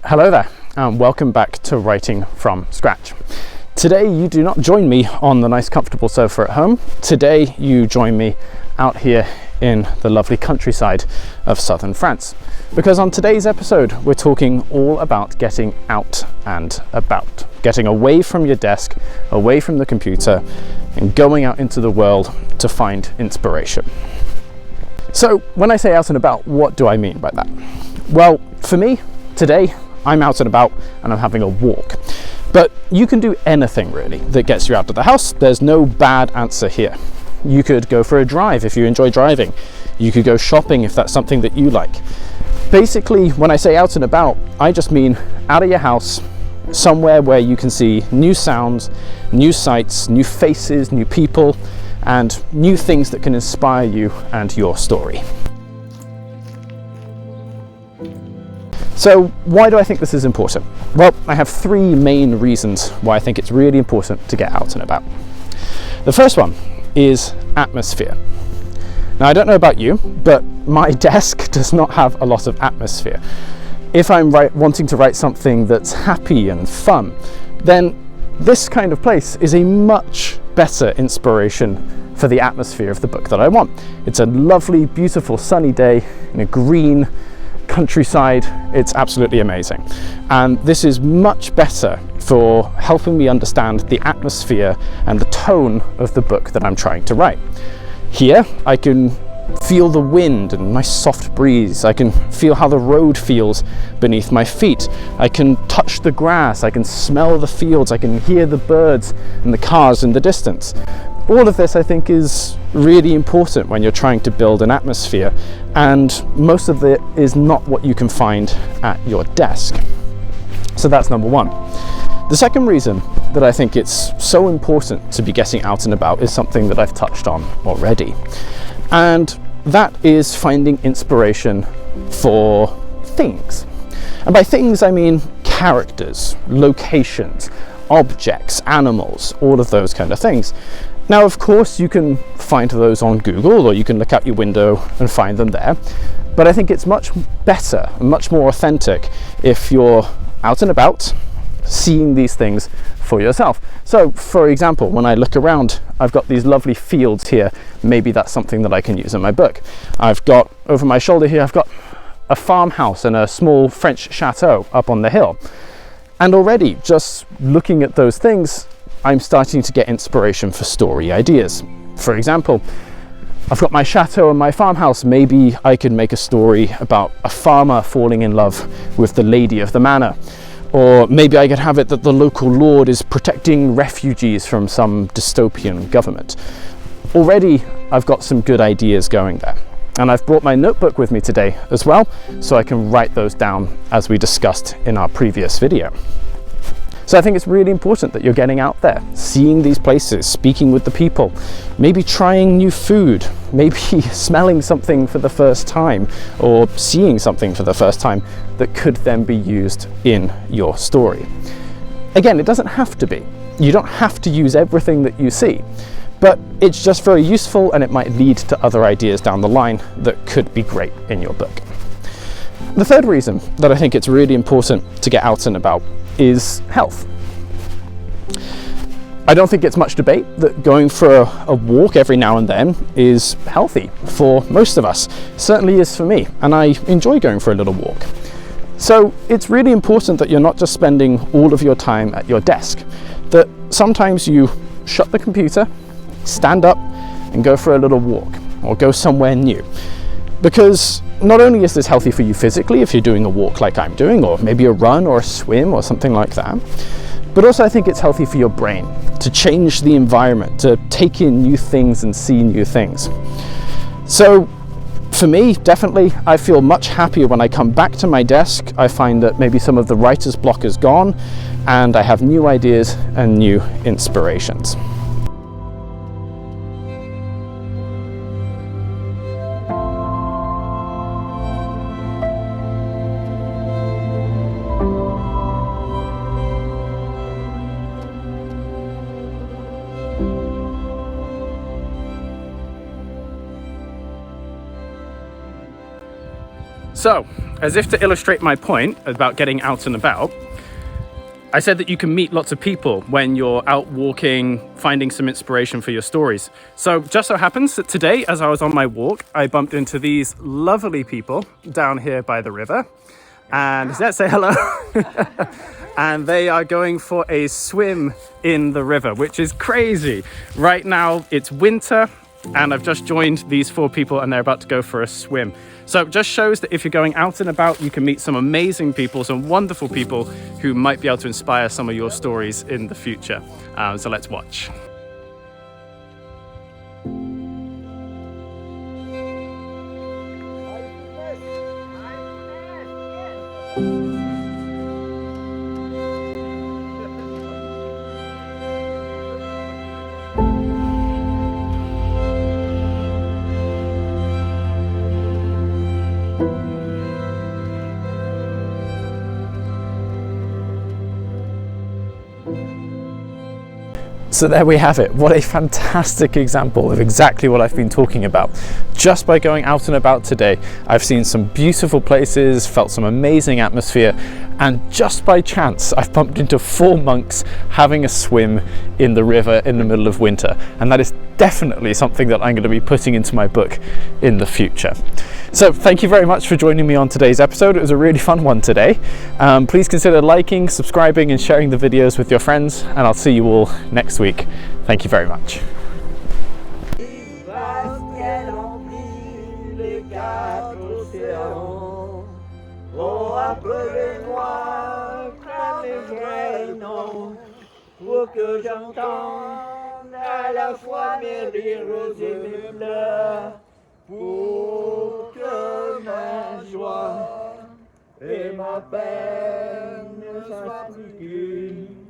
Hello there, and welcome back to Writing from Scratch. Today you do not join me on the nice comfortable sofa at home. Today you join me out here in the lovely countryside of southern France. Because on today's episode we're talking all about getting out and about. Getting away from your desk, away from the computer, and going out into the world to find inspiration. So when I say out and about, what do I mean by that? Well, for me, today, I'm out and about and I'm having a walk. But you can do anything really that gets you out of the house. There's no bad answer here. You could go for a drive if you enjoy driving. You could go shopping if that's something that you like. Basically, when I say out and about, I just mean out of your house, somewhere where you can see new sounds, new sights, new faces, new people, and new things that can inspire you and your story. So why do I think this is important? Well, I have three main reasons why I think it's really important to get out and about. The first one is atmosphere. Now, I don't know about you, but my desk does not have a lot of atmosphere. If I'm wanting to write something that's happy and fun, then this kind of place is a much better inspiration for the atmosphere of the book that I want. It's a lovely, beautiful, sunny day in a green countryside. It's absolutely amazing, and this is much better for helping me understand the atmosphere and the tone of the book that I'm trying to write. Here I can feel the wind and nice soft breeze. I can feel how the road feels beneath my feet. I can touch the grass, I can smell the fields, I can hear the birds and the cars in the distance. All of this, I think, is really important when you're trying to build an atmosphere, and most of it is not what you can find at your desk. So that's number one. The second reason that I think it's so important to be getting out and about is something that I've touched on already, and that is finding inspiration for things. And by things, I mean characters, locations, objects, animals, all of those kind of things. Now, of course, you can find those on Google, or you can look out your window and find them there. But I think it's much better and much more authentic if you're out and about, seeing these things for yourself. So, for example, when I look around, I've got these lovely fields here. Maybe that's something that I can use in my book. I've got, over my shoulder here, I've got a farmhouse and a small French chateau up on the hill. And already, just looking at those things, I'm starting to get inspiration for story ideas. For example, I've got my chateau and my farmhouse. Maybe I could make a story about a farmer falling in love with the lady of the manor. Or maybe I could have it that the local lord is protecting refugees from some dystopian government. Already, I've got some good ideas going there. And I've brought my notebook with me today as well, so I can write those down as we discussed in our previous video. So I think it's really important that you're getting out there, seeing these places, speaking with the people, maybe trying new food, maybe smelling something for the first time, or seeing something for the first time that could then be used in your story. Again, it doesn't have to be. You don't have to use everything that you see, but it's just very useful, and it might lead to other ideas down the line that could be great in your book. The third reason that I think it's really important to get out and about is health. I don't think it's much debate that going for a walk every now and then is healthy for most of us. It certainly is for me, and I enjoy going for a little walk. So it's really important that you're not just spending all of your time at your desk, that sometimes you shut the computer, stand up and go for a little walk, or go somewhere new. Because not only is this healthy for you physically if you're doing a walk like I'm doing, or maybe a run or a swim or something like that, but also I think it's healthy for your brain to change the environment, to take in new things and see new things. So for me, definitely, I feel much happier when I come back to my desk. I find that maybe some of the writer's block is gone, and I have new ideas and new inspirations. So as if to illustrate my point about getting out and about, I said that you can meet lots of people when you're out walking, finding some inspiration for your stories. So just so happens that today, as I was on my walk, I bumped into these lovely people down here by the river. And let's say hello. And they are going for a swim in the river, which is crazy. Right now it's winter and I've just joined these 4 people and they're about to go for a swim. So it just shows that if you're going out and about, you can meet some amazing people, some wonderful people who might be able to inspire some of your stories in the future. So let's watch. So there we have it. What a fantastic example of exactly what I've been talking about. Just by going out and about today, I've seen some beautiful places, felt some amazing atmosphere, and just by chance, I've bumped into 4 monks having a swim in the river in the middle of winter. And that is definitely something that I'm going to be putting into my book in the future. So thank you very much for joining me on today's episode. It was a really fun one today. Please consider liking, subscribing and sharing the videos with your friends, and I'll see you all next week. Thank you very much. Pour que ma joie et ma peine ne soient plus qu'une.